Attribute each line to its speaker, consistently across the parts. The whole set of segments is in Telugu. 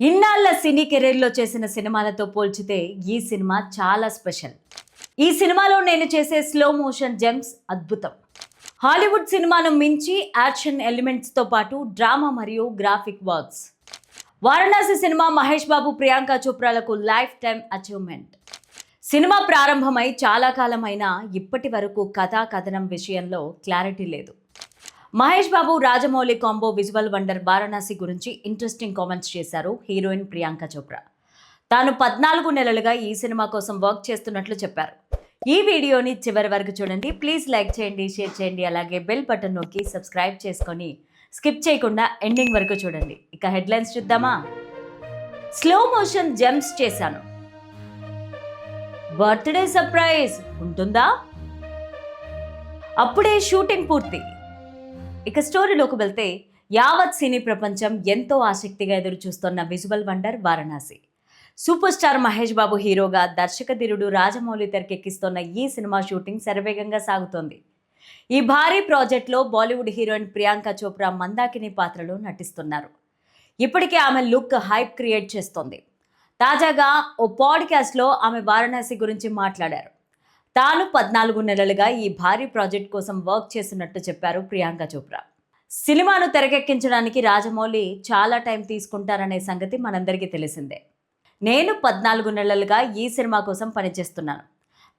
Speaker 1: ఇన్నాళ్ల సినీ కెరీర్లో చేసిన సినిమాలతో పోల్చితే ఈ సినిమా చాలా స్పెషల్. ఈ సినిమాలో నేను చేసే స్లో మోషన్ జంప్స్ అద్భుతం. హాలీవుడ్ సినిమాను మించి యాక్షన్ ఎలిమెంట్స్తో పాటు డ్రామా మరియు graphic works. Varanasi cinema Mahesh Babu, Priyanka చోప్రాలకు లైఫ్ టైం అచీవ్మెంట్. సినిమా ప్రారంభమై చాలా కాలమైనా ఇప్పటి వరకు కథా కథనం విషయంలో క్లారిటీ లేదు. Mahesh Babu Rajamouli combo visual wonder Varanasi గురించి ఇంట్రెస్టింగ్ కామెంట్స్ చేశారు హీరోయిన్ ప్రియాంక చోప్రా. తాను 14 నెలలుగా ఈ సినిమా కోసం వర్క్ చేస్తున్నట్లు చెప్పారు. ఈ వీడియోని చివరి వరకు చూడండి. ప్లీజ్ లైక్ చేయండి, షేర్ చేయండి, అలాగే బెల్ బటన్ నొక్కి సబ్స్క్రైబ్ చేసుకొని స్కిప్ చేయకుండా ఎండింగ్ వరకు చూడండి. ఇక హెడ్లైన్స్ చూద్దామా. స్లో మోషన్ జంప్స్ చేశాను, బర్త్డే సర్ప్రైజ్ ఉంటుందా, అప్పుడే షూటింగ్ పూర్తి. ఇక స్టోరీలోకి వెళ్తే యావత్ సినీ ప్రపంచం ఎంతో ఆసక్తిగా ఎదురు చూస్తున్న visual wonder Varanasi. Super star Mahesh Babu హీరోగా దర్శకధీరుడు రాజమౌళి తెరకెక్కిస్తున్న ఈ సినిమా షూటింగ్ శరవేగంగా సాగుతోంది. ఈ భారీ ప్రాజెక్ట్లో బాలీవుడ్ హీరోయిన్ ప్రియాంక చోప్రా మందాకిని పాత్రలో నటిస్తున్నారు. ఇప్పటికే ఆమె లుక్ హైప్ క్రియేట్ చేస్తోంది. తాజాగా ఓ పాడ్కాస్ట్లో ఆమె వారణాసి గురించి మాట్లాడారు. తాను 14 నెలలుగా ఈ భారీ ప్రాజెక్ట్ కోసం వర్క్ చేస్తున్నట్టు చెప్పారు ప్రియాంక చోప్రా. సినిమాను తెరకెక్కించడానికి రాజమౌళి చాలా టైం తీసుకుంటారనే సంగతి మనందరికీ తెలిసిందే. నేను 14 నెలలుగా ఈ సినిమా కోసం పనిచేస్తున్నాను.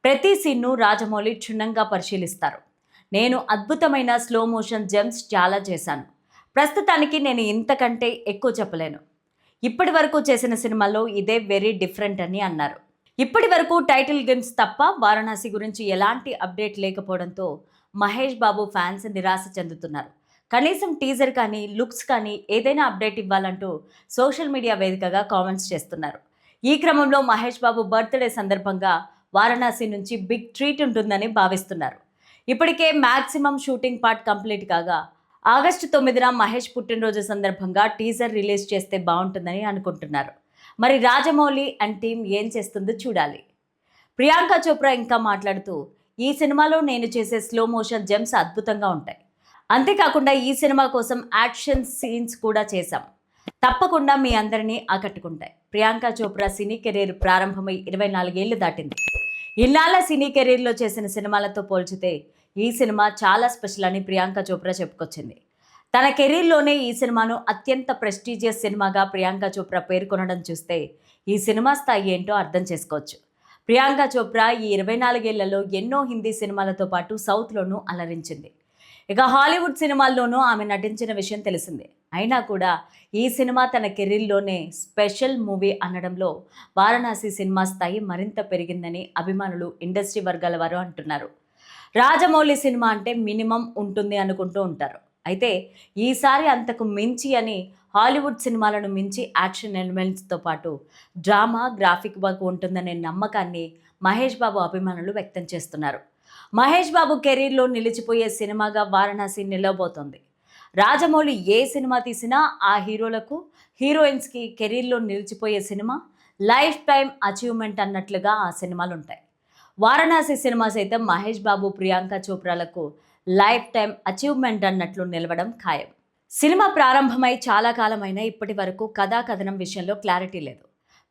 Speaker 1: ప్రతి సీన్ను రాజమౌళి క్షుణ్ణంగా పరిశీలిస్తారు. నేను అద్భుతమైన స్లో మోషన్ జంప్స్ చాలా చేశాను. ప్రస్తుతానికి నేను ఇంతకంటే ఎక్కువ చెప్పలేను. ఇప్పటి వరకు చేసిన సినిమాల్లో ఇదే వెరీ డిఫరెంట్ అని అన్నారు. ఇప్పటి వరకు టైటిల్ గేమ్స్ తప్ప వారణాసి గురించి ఎలాంటి అప్డేట్ లేకపోవడంతో మహేష్ బాబు ఫ్యాన్స్ నిరాశ చెందుతున్నారు. కనీసం టీజర్ కానీ, లుక్స్ కానీ ఏదైనా అప్డేట్ ఇవ్వాలంటూ సోషల్ మీడియా వేదికగా కామెంట్స్ చేస్తున్నారు. ఈ క్రమంలో మహేష్ బాబు బర్త్డే సందర్భంగా వారణాసి నుంచి బిగ్ ట్రీట్ ఉంటుందని భావిస్తున్నారు. ఇప్పటికే మ్యాక్సిమం షూటింగ్ పార్ట్ కంప్లీట్ కాగా ఆగస్టు 9న మహేష్ పుట్టినరోజు సందర్భంగా టీజర్ రిలీజ్ చేస్తే బాగుంటుందని అనుకుంటున్నారు. మరి రాజమౌళి అండ్ టీం ఏం చేస్తుందో చూడాలి. ప్రియాంక చోప్రా ఇంకా మాట్లాడుతూ, ఈ సినిమాలో నేను చేసే స్లో మోషన్ జంప్స్ అద్భుతంగా ఉంటాయి. అంతేకాకుండా ఈ సినిమా కోసం యాక్షన్ సీన్స్ కూడా చేశాం. తప్పకుండా మీ అందరినీ ఆకట్టుకుంటాయి. ప్రియాంక చోప్రా సినీ కెరీర్ ప్రారంభమై 24 ఏళ్లు దాటింది. ఇన్నాళ్ల సినీ కెరీర్లో చేసిన సినిమాలతో పోల్చితే ఈ సినిమా చాలా స్పెషల్ అని ప్రియాంక చోప్రా చెప్పుకొచ్చింది. తన కెరీర్లోనే ఈ సినిమాను అత్యంత ప్రెస్టీజియస్ సినిమాగా ప్రియాంక చోప్రా పేర్కొనడం చూస్తే ఈ సినిమా స్థాయి ఏంటో అర్థం చేసుకోవచ్చు. ప్రియాంక చోప్రా ఈ 24 ఏళ్లలో ఎన్నో హిందీ సినిమాలతో పాటు సౌత్లోనూ అలరించింది. ఇక హాలీవుడ్ సినిమాల్లోనూ ఆమె నటించిన విషయం తెలిసిందే. అయినా కూడా ఈ సినిమా తన కెరీర్లోనే స్పెషల్ మూవీ అనడంలో వారణాసి సినిమా స్థాయి మరింత పెరిగిందని అభిమానులు, ఇండస్ట్రీ వర్గాల వారు అంటున్నారు. రాజమౌళి సినిమా అంటే మినిమం ఉంటుంది అనుకుంటూ ఉంటారు. అయితే ఈసారి అంతకు మించి అని హాలీవుడ్ సినిమాలను మించి యాక్షన్ ఎలిమెంట్స్తో పాటు డ్రామా, గ్రాఫిక్ వర్క్ ఉంటుందనే నమ్మకాన్ని మహేష్ బాబు అభిమానులు వ్యక్తం చేస్తున్నారు. మహేష్ బాబు కెరీర్లో నిలిచిపోయే సినిమాగా వారణాసి నిలవబోతోంది. రాజమౌళి ఏ సినిమా తీసినా ఆ హీరోలకు, హీరోయిన్స్కి కెరీర్లో నిలిచిపోయే సినిమా లైఫ్ టైం అచీవ్మెంట్ అన్నట్లుగా ఆ సినిమాలు ఉంటాయి. వారణాసి సినిమా సైతం మహేష్ బాబు, ప్రియాంక చోప్రాలకు లైఫ్ టైం అచీవ్మెంట్ అన్నట్లు నిలవడం ఖాయం. సినిమా ప్రారంభమై చాలా కాలమైనా ఇప్పటి వరకు కథా కథనం విషయంలో క్లారిటీ లేదు.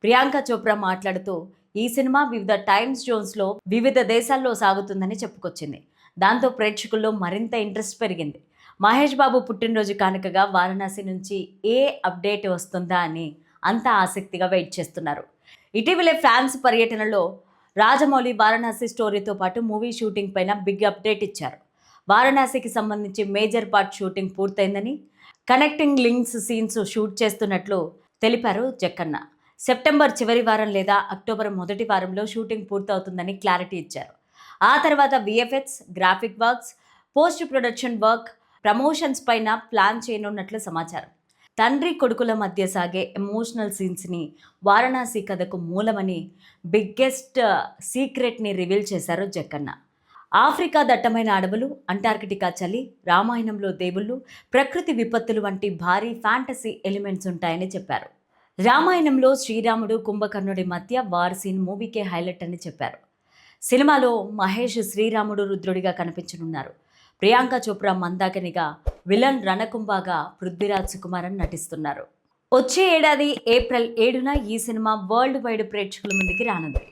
Speaker 1: ప్రియాంక చోప్రా మాట్లాడుతూ, ఈ సినిమా వివిధ టైమ్స్ జోన్స్లో వివిధ దేశాల్లో సాగుతుందని చెప్పుకొచ్చింది. దాంతో ప్రేక్షకుల్లో మరింత ఇంట్రెస్ట్ పెరిగింది. మహేష్ బాబు పుట్టినరోజు కానుకగా వారణాసి నుంచి ఏ అప్డేట్ వస్తుందా అని అంతా ఆసక్తిగా వెయిట్ చేస్తున్నారు. ఇటీవలే ఫ్యాన్స్ పర్యటనలో రాజమౌళి వారణాసి స్టోరీతో పాటు మూవీ షూటింగ్ పైన బిగ్ అప్డేట్ ఇచ్చారు. వారణాసికి సంబంధించి మేజర్ పార్ట్ షూటింగ్ పూర్తయిందని, కనెక్టింగ్ లింక్స్ సీన్స్ షూట్ చేస్తున్నట్లు తెలిపారు జక్కన్న. సెప్టెంబర్ చివరి వారం లేదా అక్టోబర్ మొదటి వారంలో షూటింగ్ పూర్తవుతుందని క్లారిటీ ఇచ్చారు. ఆ తర్వాత VFX, graphic works, post production work, promotions పైన ప్లాన్ చేయనున్నట్లు సమాచారం. తండ్రి కొడుకుల మధ్య సాగే ఎమోషనల్ సీన్స్ని వారణాసి కథకు మూలమని బిగ్గెస్ట్ సీక్రెట్ని రివీల్ చేశారు జక్కన్న. ఆఫ్రికా దట్టమైన అడవులు, అంటార్కిటికా చలి, రామాయణంలో దేవుళ్ళు, ప్రకృతి విపత్తులు వంటి భారీ ఫ్యాంటసీ ఎలిమెంట్స్ ఉంటాయని చెప్పారు. రామాయణంలో శ్రీరాముడు, కుంభకర్ణుడి మధ్య వార్ సీన్ మూవీకే హైలైట్ అని చెప్పారు. సినిమాలో మహేష్ శ్రీరాముడు రుద్రుడిగా కనిపించనున్నారు. ప్రియాంక చోప్రా మందాకినిగా, విలన్ రణకుంభగా పృథ్వీరాజ్ సుకుమారన్ నటిస్తున్నారు. వచ్చే ఏడాది ఏప్రిల్ 7న ఈ సినిమా వరల్డ్ వైడ్ ప్రేక్షకుల ముందుకి రానుంది.